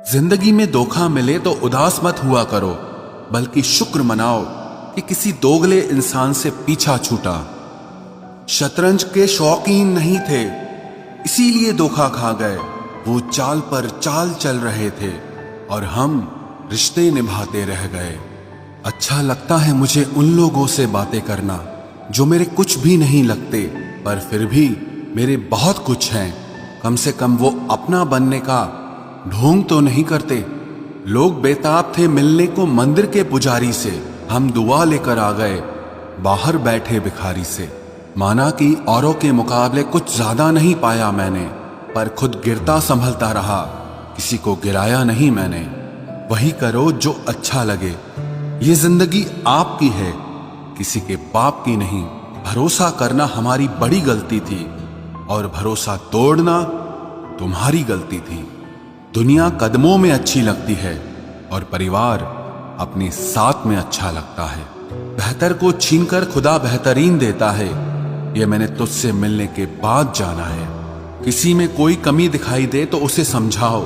जिंदगी में धोखा मिले तो उदास मत हुआ करो, बल्कि शुक्र मनाओ कि किसी दोगले इंसान से पीछा छूटा। शतरंज के शौकीन नहीं थे, इसीलिए धोखा खा गए। वो चाल पर चाल चल रहे थे और हम रिश्ते निभाते रह गए। अच्छा लगता है मुझे उन लोगों से बातें करना जो मेरे कुछ भी नहीं लगते, पर फिर भी मेरे बहुत कुछ हैं। कम से कम वो अपना बनने का ढोंग तो नहीं करते। लोग बेताब थे मिलने को मंदिर के पुजारी से, हम दुआ लेकर आ गए बाहर बैठे भिखारी से। माना कि औरों के मुकाबले कुछ ज्यादा नहीं पाया मैंने, पर खुद गिरता संभलता रहा, किसी को गिराया नहीं मैंने। वही करो जो अच्छा लगे, ये जिंदगी आपकी है, किसी के बाप की नहीं। भरोसा करना हमारी बड़ी गलती थी और भरोसा तोड़ना तुम्हारी गलती थी। दुनिया कदमों में अच्छी लगती है और परिवार अपने साथ में अच्छा लगता है। बेहतर को छीनकर खुदा बेहतरीन देता है, ये मैंने तुझसे मिलने के बाद जाना है। किसी में कोई कमी दिखाई दे तो उसे समझाओ,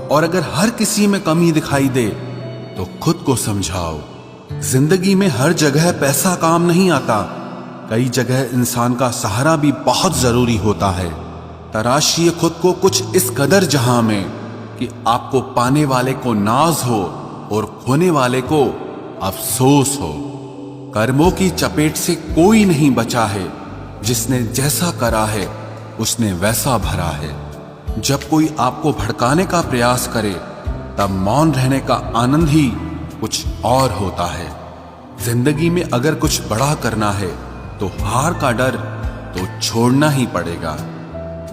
और अगर हर किसी में कमी दिखाई दे तो खुद को समझाओ। जिंदगी में हर जगह पैसा काम नहीं आता, कई जगह इंसान का सहारा भी बहुत जरूरी होता है। तराशिए खुद को कुछ इस कदर जहां में कि आपको पाने वाले को नाज हो और खोने वाले को अफसोस हो। कर्मों की चपेट से कोई नहीं बचा है, जिसने जैसा करा है उसने वैसा भरा है। जब कोई आपको भड़काने का प्रयास करे तब मौन रहने का आनंद ही कुछ और होता है। जिंदगी में अगर कुछ बड़ा करना है तो हार का डर तो छोड़ना ही पड़ेगा।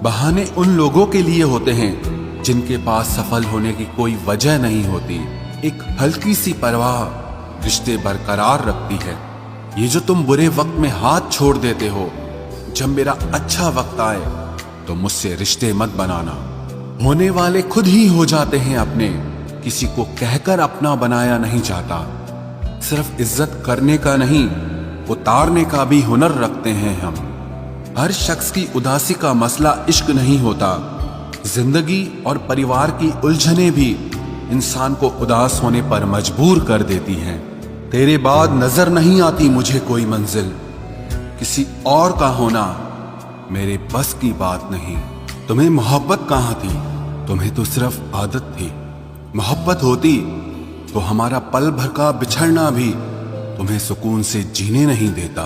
बहाने उन लोगों के लिए होते हैं जिनके पास सफल होने की कोई वजह नहीं होती। एक हल्की सी परवाह रिश्ते बरकरार रखती है। ये जो तुम बुरे वक्त में हाथ छोड़ देते हो, जब मेरा अच्छा वक्त आए तो मुझसे रिश्ते मत बनाना। होने वाले खुद ही हो जाते हैं अपने, किसी को कहकर अपना बनाया नहीं जाता। सिर्फ इज्जत करने का नहीं, उतारने का भी हुनर रखते हैं हम। हर शख्स की उदासी का मसला इश्क नहीं होता। जिंदगी और परिवार की उलझनें भी इंसान को उदास होने पर मजबूर कर देती हैं। तेरे बाद नजर नहीं आती मुझे कोई मंजिल, किसी और का होना मेरे बस की बात नहीं। तुम्हें मोहब्बत कहाँ थी, तुम्हें तो सिर्फ आदत थी। मोहब्बत होती तो हमारा पल भर का बिछड़ना भी तुम्हें सुकून से जीने नहीं देता।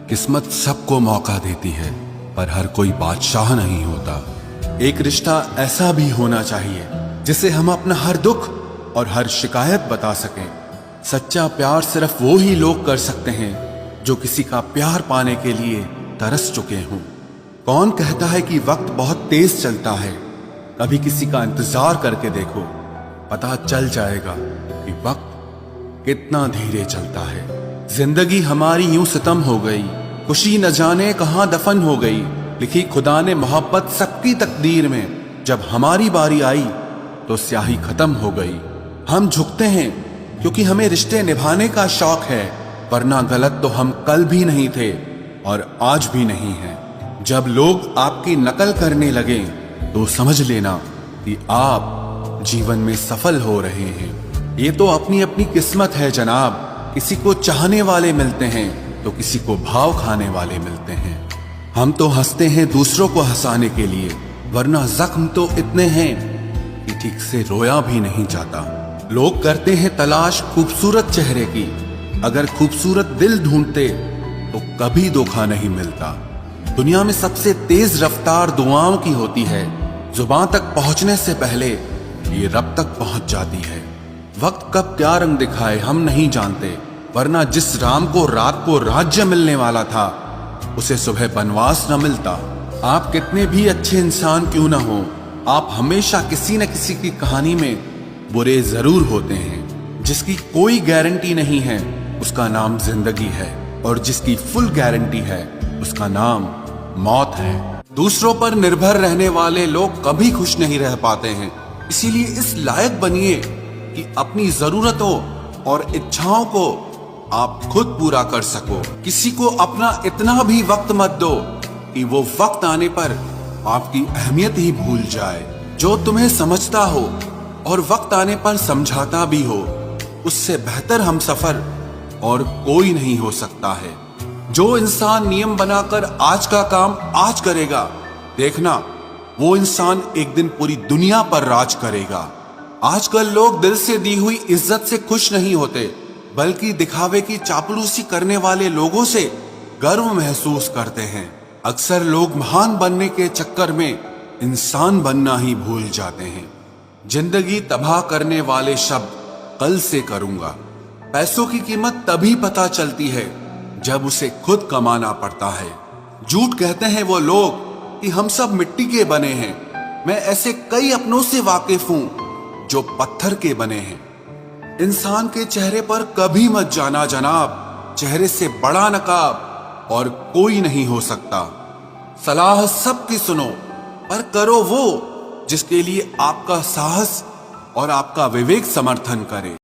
किस्मत सबको मौका देती है, पर हर कोई बादशाह नहीं होता। एक रिश्ता ऐसा भी होना चाहिए जिसे हम अपना हर दुख और हर शिकायत बता सकें। सच्चा प्यार सिर्फ वो ही लोग कर सकते हैं जो किसी का प्यार पाने के लिए तरस चुके हों। कौन कहता है कि वक्त बहुत तेज चलता है? कभी किसी का इंतजार करके देखो, पता चल जाएगा कि वक्त कितना धीरे चलता है। जिंदगी हमारी यूं सितम हो गई, खुशी न जाने कहां दफन हो गई। लिखी खुदा ने मोहब्बत सबकी तकदीर में, जब हमारी बारी आई तो स्याही खत्म हो गई। हम झुकते हैं क्योंकि हमें रिश्ते निभाने का शौक है, वरना गलत तो हम कल भी नहीं थे और आज भी नहीं हैं। जब लोग आपकी नकल करने लगे तो समझ लेना कि आप जीवन में सफल हो रहे हैं। ये तो अपनी अपनी किस्मत है जनाब। किसी को चाहने वाले मिलते हैं तो किसी को भाव खाने वाले मिलते हैं। हम तो हंसते हैं दूसरों को हंसाने के लिए, वरना जख्म तो इतने हैं कि ठीक से रोया भी नहीं जाता। लोग करते हैं तलाश खूबसूरत चेहरे की, अगर खूबसूरत दिल ढूंढते तो कभी धोखा नहीं मिलता। दुनिया में सबसे तेज रफ्तार दुआओं की होती है, जुबान तक पहुंचने से पहले ये रब तक पहुंच जाती है। वक्त कब क्या रंग दिखाए हम नहीं जानते, वरना जिस राम को रात को राज्य मिलने वाला था उसे सुबह बनवास न मिलता। आप कितने भी अच्छे इंसान क्यों ना हो, आप हमेशा किसी न किसी की कहानी में बुरे जरूर होते हैं। जिसकी कोई गारंटी नहीं है उसका नाम जिंदगी है, और जिसकी फुल गारंटी है उसका नाम मौत है। दूसरों पर निर्भर रहने वाले लोग कभी खुश नहीं रह पाते हैं। इसीलिए इस लायक बनिए कि अपनी जरूरतों और इच्छाओं को आप खुद पूरा कर सको। किसी को अपना इतना भी वक्त मत दो कि वो वक्त आने पर आपकी अहमियत ही भूल जाए। जो तुम्हें समझता हो और वक्त आने पर समझाता भी हो, उससे बेहतर हम सफर और कोई नहीं हो सकता है। जो इंसान नियम बनाकर आज का काम आज करेगा, देखना वो इंसान एक दिन पूरी दुनिया पर राज करेगा। आजकल लोग दिल से दी हुई इज्जत से खुश नहीं होते, बल्कि दिखावे की चापलूसी करने वाले लोगों से गर्व महसूस करते हैं। अक्सर लोग महान बनने के चक्कर में इंसान बनना ही भूल जाते हैं। जिंदगी तबाह करने वाले शब्द कल से करूंगा। पैसों की कीमत तभी पता चलती है जब उसे खुद कमाना पड़ता है। झूठ कहते हैं वो लोग कि हम सब मिट्टी के बने हैं। मैं ऐसे कई अपनों से वाकिफ हूं जो पत्थर के बने हैं। इंसान के चेहरे पर कभी मत जाना जनाब, चेहरे से बड़ा नकाब और कोई नहीं हो सकता। सलाह सबकी सुनो, पर करो वो जिसके लिए आपका साहस और आपका विवेक समर्थन करे।